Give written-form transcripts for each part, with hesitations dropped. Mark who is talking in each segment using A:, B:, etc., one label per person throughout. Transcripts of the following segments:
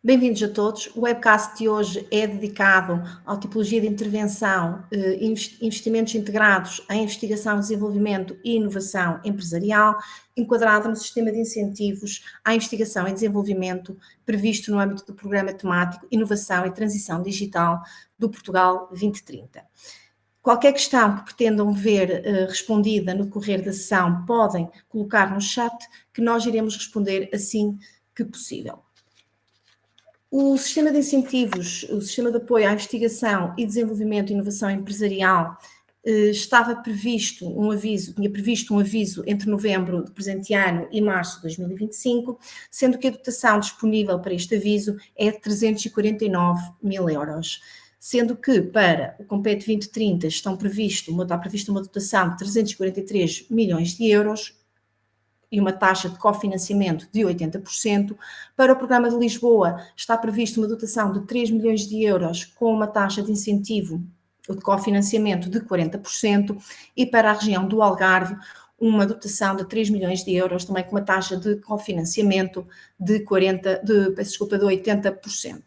A: Bem-vindos a todos. O webcast de hoje é dedicado à tipologia de intervenção, investimentos integrados em investigação, desenvolvimento e inovação empresarial, enquadrado no sistema de incentivos à investigação e desenvolvimento previsto no âmbito do Programa Temático Inovação e Transição Digital do Portugal 2030. Qualquer questão que pretendam ver respondida no decorrer da sessão, podem colocar no chat, que nós iremos responder assim que possível. O sistema de incentivos, o sistema de apoio à investigação e desenvolvimento e inovação empresarial tinha previsto um aviso entre novembro do presente ano e março de 2025, sendo que a dotação disponível para este aviso é de 349 mil euros. Sendo que para o Compete 2030 está prevista uma dotação de 343 milhões de euros, e uma taxa de cofinanciamento de 80%. Para o Programa de Lisboa está prevista uma dotação de 3 milhões de euros com uma taxa de incentivo ou de cofinanciamento de 40%, e para a região do Algarve uma dotação de 3 milhões de euros, também com uma taxa de cofinanciamento de 80%.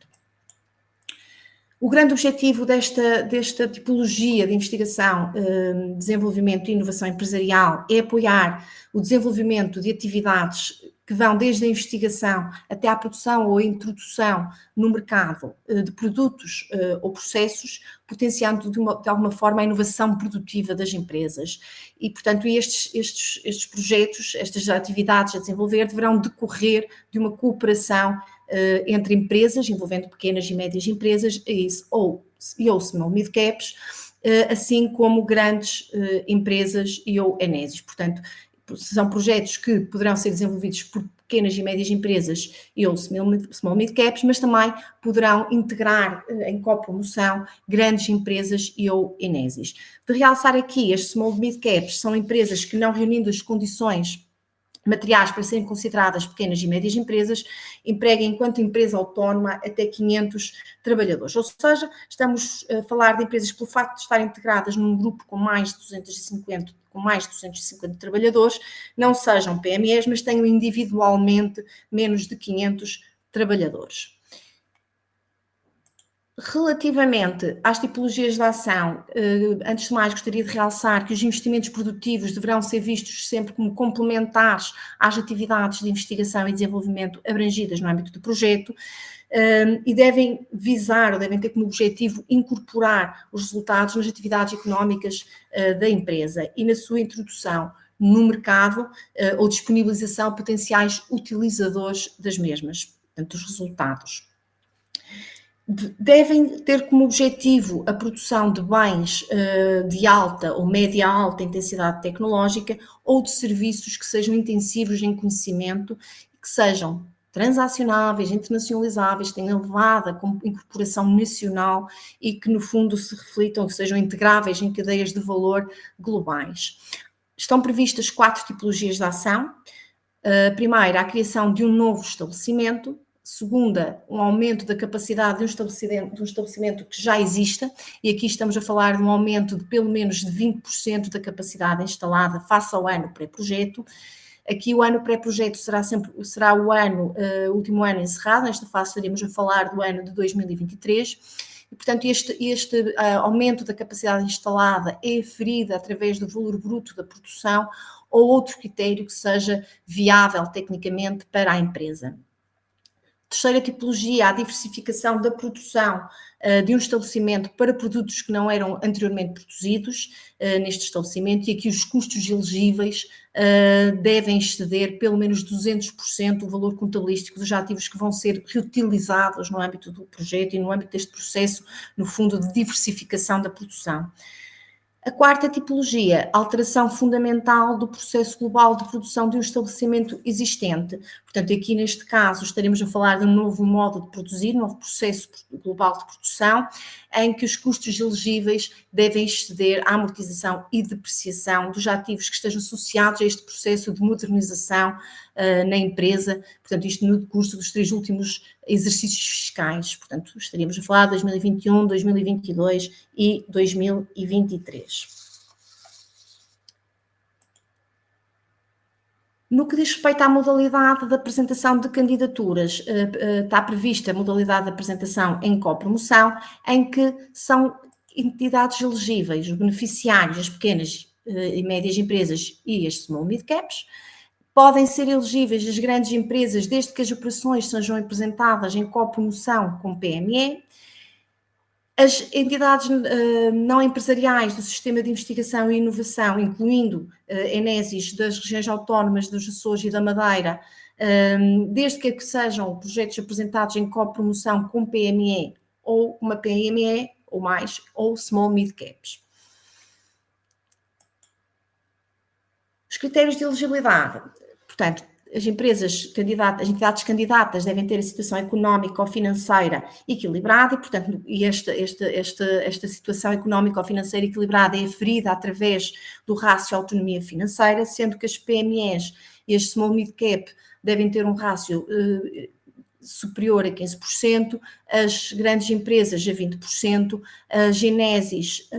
A: O grande objetivo desta tipologia de investigação, desenvolvimento e inovação empresarial é apoiar o desenvolvimento de atividades que vão desde a investigação até à produção ou a introdução no mercado de produtos ou processos, potenciando de alguma forma a inovação produtiva das empresas. E, portanto, estes projetos, estas atividades a desenvolver, deverão decorrer de uma cooperação entre empresas, envolvendo pequenas e médias empresas, ou small mid-caps, assim como grandes empresas ou enésios. Portanto, são projetos que poderão ser desenvolvidos por pequenas e médias empresas ou small mid-caps, mas também poderão integrar em copromoção grandes empresas ou enésios. De realçar aqui, estes small mid-caps são empresas que, não reunindo as condições materiais para serem consideradas pequenas e médias empresas, empregam enquanto empresa autónoma até 500 trabalhadores. Ou seja, estamos a falar de empresas que, pelo facto de estarem integradas num grupo com mais de 250 trabalhadores, não sejam PMEs, mas tenham individualmente menos de 500 trabalhadores. Relativamente às tipologias de ação, antes de mais gostaria de realçar que os investimentos produtivos deverão ser vistos sempre como complementares às atividades de investigação e desenvolvimento abrangidas no âmbito do projeto, e devem visar, ou devem ter como objetivo incorporar os resultados nas atividades económicas da empresa e na sua introdução no mercado ou disponibilização a potenciais utilizadores das mesmas, portanto, dos resultados. Devem ter como objetivo a produção de bens de alta ou média-alta intensidade tecnológica ou de serviços que sejam intensivos em conhecimento, que sejam transacionáveis, internacionalizáveis, tenham elevada incorporação nacional e que, no fundo, se reflitam, que sejam integráveis em cadeias de valor globais. Estão previstas 4 tipologias de ação. Primeira, a criação de um novo estabelecimento. Segunda, um aumento da capacidade de um estabelecimento que já exista, e aqui estamos a falar de um aumento de pelo menos de 20% da capacidade instalada face ao ano pré-projeto. Aqui o ano pré-projeto será o último ano encerrado. Nesta fase estaríamos a falar do ano de 2023. E, portanto, este aumento da capacidade instalada é aferido através do valor bruto da produção ou outro critério que seja viável tecnicamente para a empresa. Terceira tipologia, a diversificação da produção de um estabelecimento para produtos que não eram anteriormente produzidos neste estabelecimento, e aqui os custos elegíveis devem exceder pelo menos 200% o valor contabilístico dos ativos que vão ser reutilizados no âmbito do projeto e no âmbito deste processo, no fundo, de diversificação da produção. A quarta tipologia, alteração fundamental do processo global de produção de um estabelecimento existente. Portanto, aqui neste caso estaremos a falar de um novo modo de produzir, um novo processo global de produção, em que os custos elegíveis devem exceder a amortização e depreciação dos ativos que estejam associados a este processo de modernização na empresa, portanto, isto no curso dos 3 últimos exercícios fiscais. Portanto, estaríamos a falar de 2021, 2022 e 2023. No que diz respeito à modalidade de apresentação de candidaturas, está prevista a modalidade de apresentação em copromoção, em que são entidades elegíveis, os beneficiários, as pequenas e médias empresas e as small mid caps. Podem ser elegíveis as grandes empresas desde que as operações sejam apresentadas em copromoção com PME. As entidades não empresariais do Sistema de Investigação e Inovação, incluindo Enésis das regiões autónomas dos Açores e da Madeira, desde que sejam projetos apresentados em copromoção com PME ou uma PME ou mais, ou Small Mid Caps. Os critérios de elegibilidade, portanto, as entidades candidatas devem ter a situação económica ou financeira equilibrada e, portanto, esta situação económica ou financeira equilibrada é aferida através do rácio autonomia financeira, sendo que as PMEs e as small mid cap devem ter um rácio superior a 15%, as grandes empresas a 20%, as Genesis,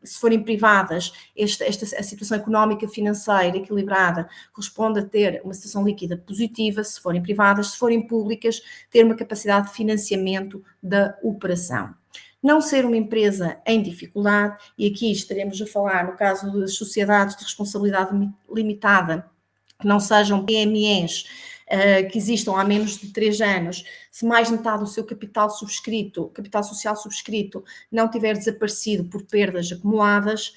A: se forem privadas, a situação económica financeira equilibrada corresponde a ter uma situação líquida positiva, se forem privadas, se forem públicas, ter uma capacidade de financiamento da operação. Não ser uma empresa em dificuldade, e aqui estaremos a falar no caso das sociedades de responsabilidade limitada, que não sejam PMEs, que existam há menos de 3 anos, se mais de metade do seu capital social subscrito, não tiver desaparecido por perdas acumuladas,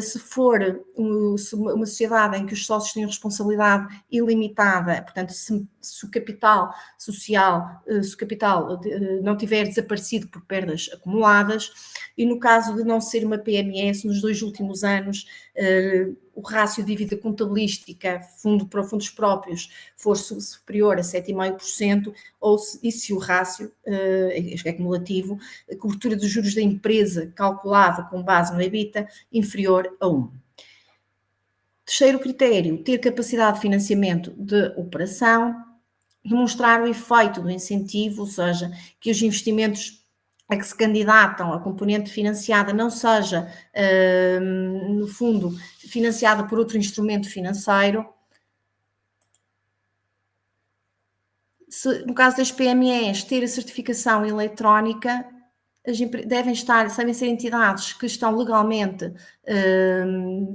A: se for uma sociedade em que os sócios têm responsabilidade ilimitada, portanto, se o capital social, se o capital não tiver desaparecido por perdas acumuladas, e no caso de não ser uma PMS, nos 2 últimos anos, o rácio de dívida contabilística para fundos próprios for superior a 7,5%, e se o rácio é cumulativo, a cobertura dos juros da empresa calculada com base no EBITDA inferior a 1. Terceiro critério, ter capacidade de financiamento de operação, demonstrar o efeito do incentivo, ou seja, que os investimentos a que se candidatam a componente financiada não seja, no fundo, financiada por outro instrumento financeiro. No caso das PMEs, ter a certificação eletrónica, devem ser entidades que estão legalmente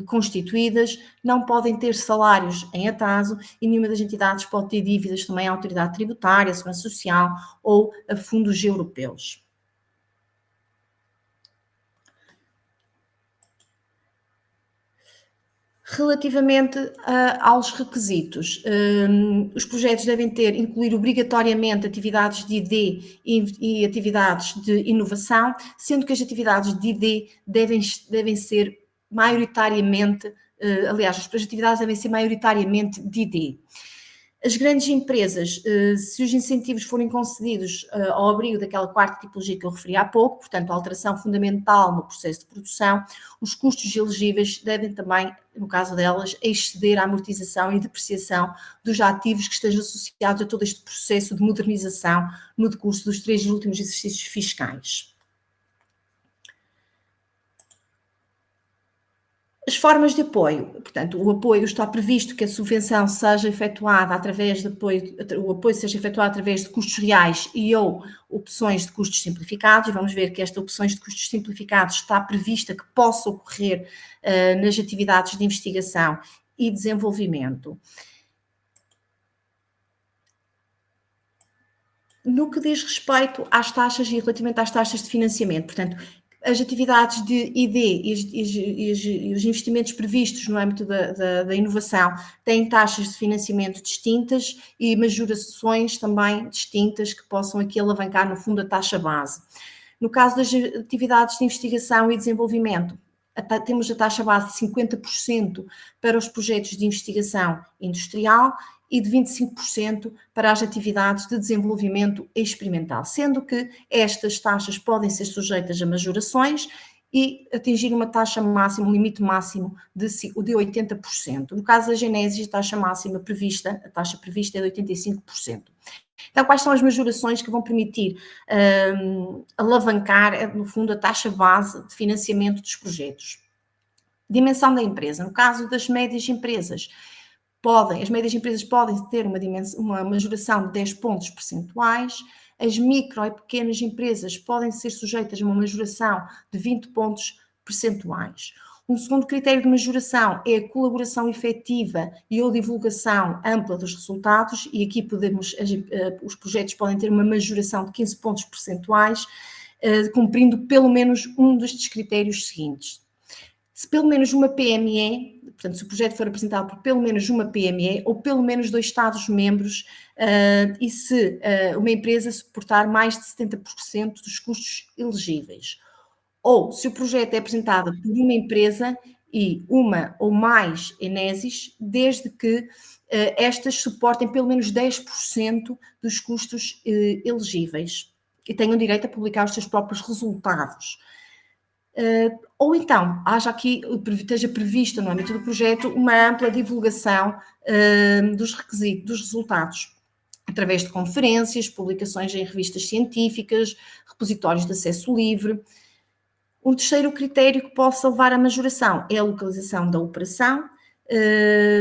A: constituídas, não podem ter salários em atraso e nenhuma das entidades pode ter dívidas também à autoridade tributária, à segurança social ou a fundos europeus. Relativamente aos requisitos, os projetos devem incluir obrigatoriamente atividades de ID e atividades de inovação, sendo que as atividades de ID devem ser maioritariamente, aliás, as atividades devem ser maioritariamente de ID. As grandes empresas, se os incentivos forem concedidos ao abrigo daquela quarta tipologia que eu referi há pouco, portanto, a alteração fundamental no processo de produção, os custos elegíveis devem também, no caso delas, exceder a amortização e depreciação dos ativos que estejam associados a todo este processo de modernização no decurso dos 3 últimos exercícios fiscais. As formas de apoio, portanto, o apoio está previsto que a subvenção seja efetuada através de o apoio seja efetuado através de custos reais e ou opções de custos simplificados, e vamos ver que esta opções de custos simplificados está prevista que possa ocorrer nas atividades de investigação e desenvolvimento. No que diz respeito às taxas e relativamente às taxas de financiamento, portanto, as atividades de ID e os investimentos previstos no âmbito da inovação têm taxas de financiamento distintas e majorações também distintas que possam aqui alavancar, no fundo, a taxa base. No caso das atividades de investigação e desenvolvimento, temos a taxa base de 50% para os projetos de investigação industrial e de 25% para as atividades de desenvolvimento experimental, sendo que estas taxas podem ser sujeitas a majorações e atingir uma taxa máxima, um limite máximo de 80%. No caso da Genesis, a taxa prevista é de 85%. Então, quais são as majorações que vão permitir alavancar, no fundo, a taxa base de financiamento dos projetos? Dimensão da empresa. No caso das médias empresas, as médias empresas podem ter uma majoração de 10 pontos percentuais, as micro e pequenas empresas podem ser sujeitas a uma majoração de 20 pontos percentuais. Um segundo critério de majoração é a colaboração efetiva e ou divulgação ampla dos resultados, e aqui os projetos podem ter uma majoração de 15 pontos percentuais, cumprindo pelo menos um destes critérios seguintes. Se pelo menos uma PME, portanto, se o projeto for apresentado por pelo menos uma PME ou pelo menos 2 Estados-membros, e se uma empresa suportar mais de 70% dos custos elegíveis. Ou se o projeto é apresentado por uma empresa e uma ou mais Enesis, desde que estas suportem pelo menos 10% dos custos elegíveis e tenham direito a publicar os seus próprios resultados. Ou então, esteja prevista no âmbito do projeto uma ampla divulgação dos requisitos, dos resultados, através de conferências, publicações em revistas científicas, repositórios de acesso livre. Um terceiro critério que possa levar à majoração é a localização da operação.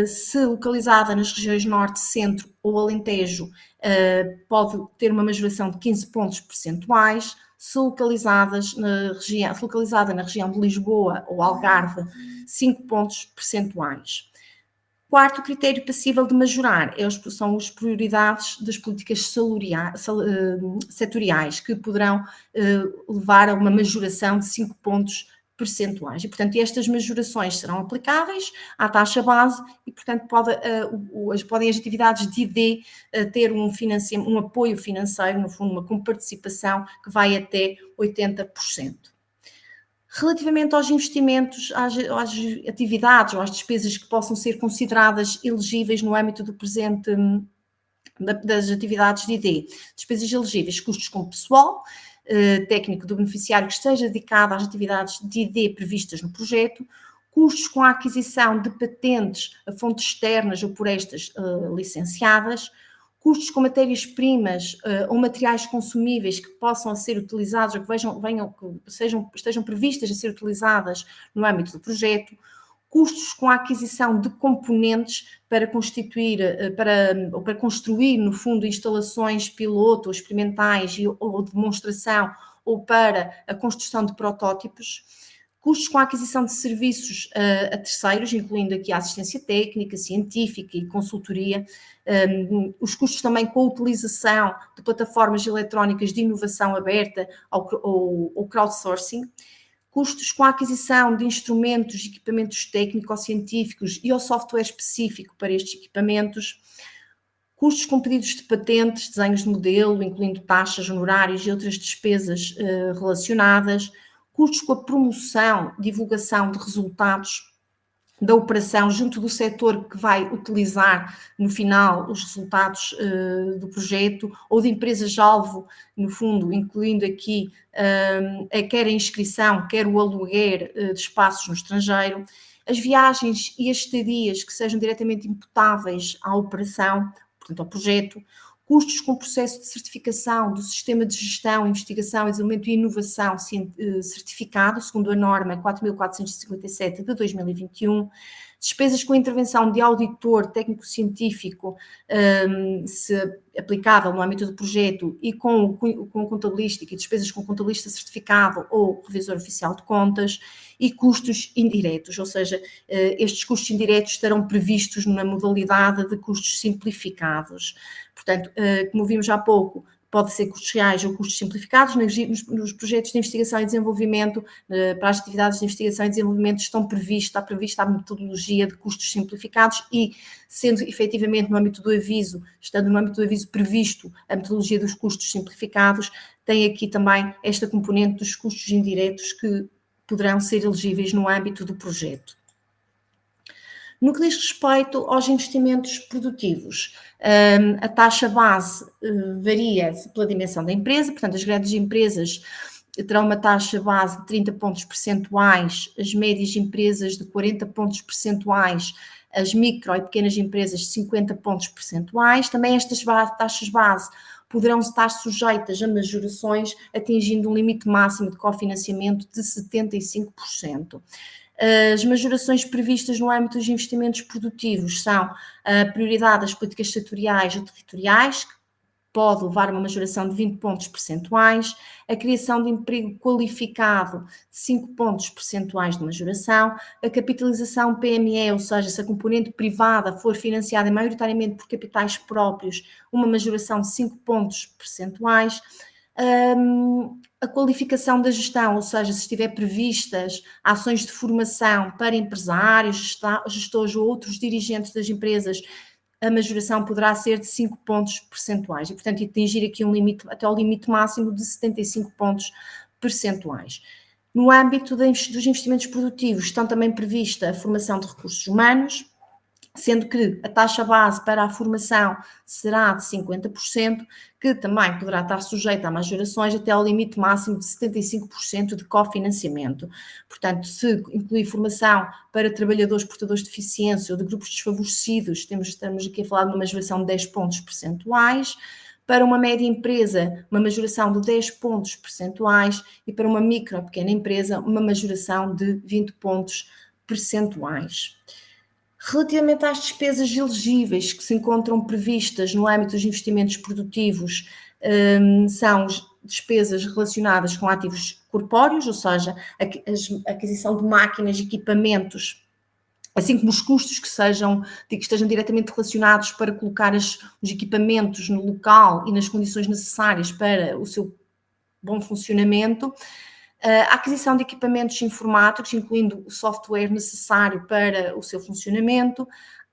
A: Se localizada nas regiões Norte, Centro ou Alentejo, pode ter uma majoração de 15 pontos percentuais. Se localizada na região de Lisboa ou Algarve, 5 pontos percentuais. Quarto critério passível de majorar são as prioridades das políticas setoriais, que poderão levar a uma majoração de 5 pontos percentuais. E, portanto, estas majorações serão aplicáveis à taxa base e, portanto, podem as atividades de ID ter um apoio financeiro, no fundo, uma comparticipação que vai até 80%. Relativamente aos investimentos, às atividades ou às despesas que possam ser consideradas elegíveis no âmbito do presente das atividades de ID, despesas elegíveis, custos com pessoal técnico do beneficiário que esteja dedicado às atividades de ID previstas no projeto, custos com a aquisição de patentes a fontes externas ou por estas licenciadas, custos com matérias-primas ou materiais consumíveis que possam ser utilizados ou que estejam previstas a ser utilizadas no âmbito do projeto, custos com a aquisição de componentes para construir, no fundo, instalações piloto ou experimentais ou demonstração ou para a construção de protótipos, custos com a aquisição de serviços a terceiros, incluindo aqui a assistência técnica, científica e consultoria, os custos também com a utilização de plataformas eletrónicas de inovação aberta ou crowdsourcing, custos com a aquisição de instrumentos e equipamentos técnico-científicos e ao software específico para estes equipamentos, custos com pedidos de patentes, desenhos de modelo, incluindo taxas, honorários e outras despesas relacionadas, custos com a promoção, divulgação de resultados da operação junto do setor que vai utilizar no final os resultados do projeto, ou de empresas-alvo, no fundo, incluindo aqui quer a inscrição, quer o aluguer de espaços no estrangeiro, as viagens e as estadias que sejam diretamente imputáveis à operação, portanto ao projeto, custos com o processo de certificação do Sistema de Gestão, Investigação, Desenvolvimento e Inovação certificado, segundo a norma 4.457 de 2021, despesas com a intervenção de auditor técnico-científico, se aplicável no âmbito do projeto, e com contabilística e despesas com contabilista certificado ou revisor oficial de contas, e custos indiretos, ou seja, estes custos indiretos estarão previstos na modalidade de custos simplificados. Portanto, como vimos há pouco, pode ser custos reais ou custos simplificados. Nos projetos de investigação e desenvolvimento, para as atividades de investigação e desenvolvimento, está prevista a metodologia de custos simplificados e, sendo efetivamente no âmbito do aviso, estando no âmbito do aviso previsto a metodologia dos custos simplificados, tem aqui também esta componente dos custos indiretos que poderão ser elegíveis no âmbito do projeto. No que diz respeito aos investimentos produtivos, a taxa base varia pela dimensão da empresa, portanto, as grandes empresas terão uma taxa base de 30 pontos percentuais, as médias empresas de 40 pontos percentuais, as micro e pequenas empresas de 50 pontos percentuais. Também estas taxas base poderão estar sujeitas a majorações, atingindo um limite máximo de cofinanciamento de 75%. As majorações previstas no âmbito dos investimentos produtivos são a prioridade das políticas setoriais ou territoriais, que pode levar a uma majoração de 20 pontos percentuais, a criação de emprego qualificado de 5 pontos percentuais de majoração, a capitalização PME, ou seja, se a componente privada for financiada maioritariamente por capitais próprios, uma majoração de 5 pontos percentuais, a qualificação da gestão, ou seja, se estiver previstas ações de formação para empresários, gestores ou outros dirigentes das empresas, a majoração poderá ser de 5 pontos percentuais e, portanto, atingir aqui um limite, até ao limite máximo de 75 pontos percentuais. No âmbito dos investimentos produtivos estão também prevista a formação de recursos humanos, sendo que a taxa base para a formação será de 50%, que também poderá estar sujeita a majorações até ao limite máximo de 75% de cofinanciamento. Portanto, se incluir formação para trabalhadores portadores de deficiência ou de grupos desfavorecidos, estamos aqui a falar de uma majoração de 10 pontos percentuais, para uma média empresa, uma majoração de 10 pontos percentuais e para uma micro ou pequena empresa, uma majoração de 20 pontos percentuais. Relativamente às despesas elegíveis que se encontram previstas no âmbito dos investimentos produtivos, são despesas relacionadas com ativos corpóreos, ou seja, a aquisição de máquinas e equipamentos, assim como os custos que estejam diretamente relacionados para colocar os equipamentos no local e nas condições necessárias para o seu bom funcionamento. A aquisição de equipamentos informáticos, incluindo o software necessário para o seu funcionamento,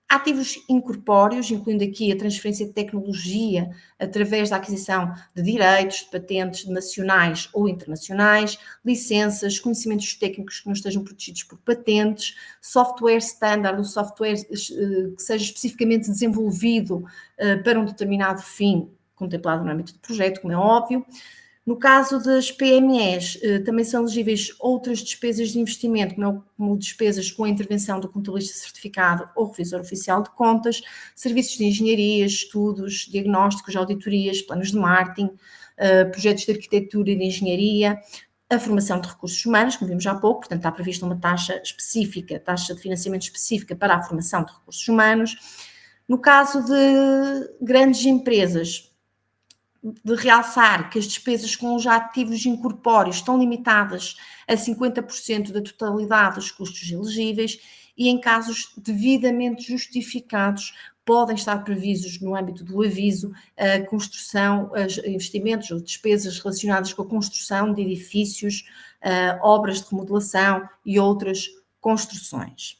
A: ativos incorpóreos, incluindo aqui a transferência de tecnologia através da aquisição de direitos, de patentes nacionais ou internacionais, licenças, conhecimentos técnicos que não estejam protegidos por patentes, software standard, um software que seja especificamente desenvolvido para um determinado fim contemplado no âmbito do projeto, como é óbvio. No caso das PMEs, também são elegíveis outras despesas de investimento, como despesas com a intervenção do contabilista certificado ou revisor oficial de contas, serviços de engenharia, estudos, diagnósticos, auditorias, planos de marketing, projetos de arquitetura e de engenharia, a formação de recursos humanos, como vimos há pouco, portanto está prevista uma taxa específica, taxa de financiamento específica para a formação de recursos humanos. No caso de grandes empresas, de realçar que as despesas com os ativos incorpóreos estão limitadas a 50% da totalidade dos custos elegíveis e, em casos devidamente justificados, podem estar previstos no âmbito do aviso a construção, investimentos ou despesas relacionadas com a construção de edifícios, obras de remodelação e outras construções.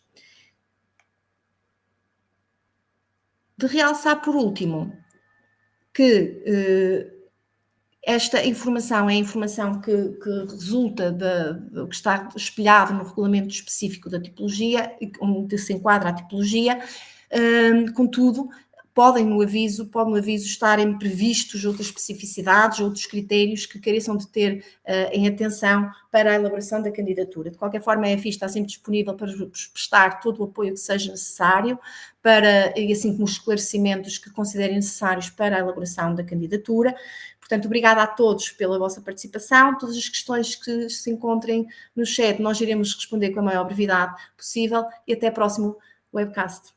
A: De realçar, por último, que esta informação é a informação que resulta do que está espelhado no regulamento específico da tipologia, onde se enquadra a tipologia, contudo, pode no aviso estarem previstos outras especificidades, outros critérios que careçam de ter em atenção para a elaboração da candidatura. De qualquer forma, a EFI está sempre disponível para prestar todo o apoio que seja necessário, e assim como os esclarecimentos que considerem necessários para a elaboração da candidatura. Portanto, obrigada a todos pela vossa participação. Todas as questões que se encontrem no chat, nós iremos responder com a maior brevidade possível e até próximo webcast.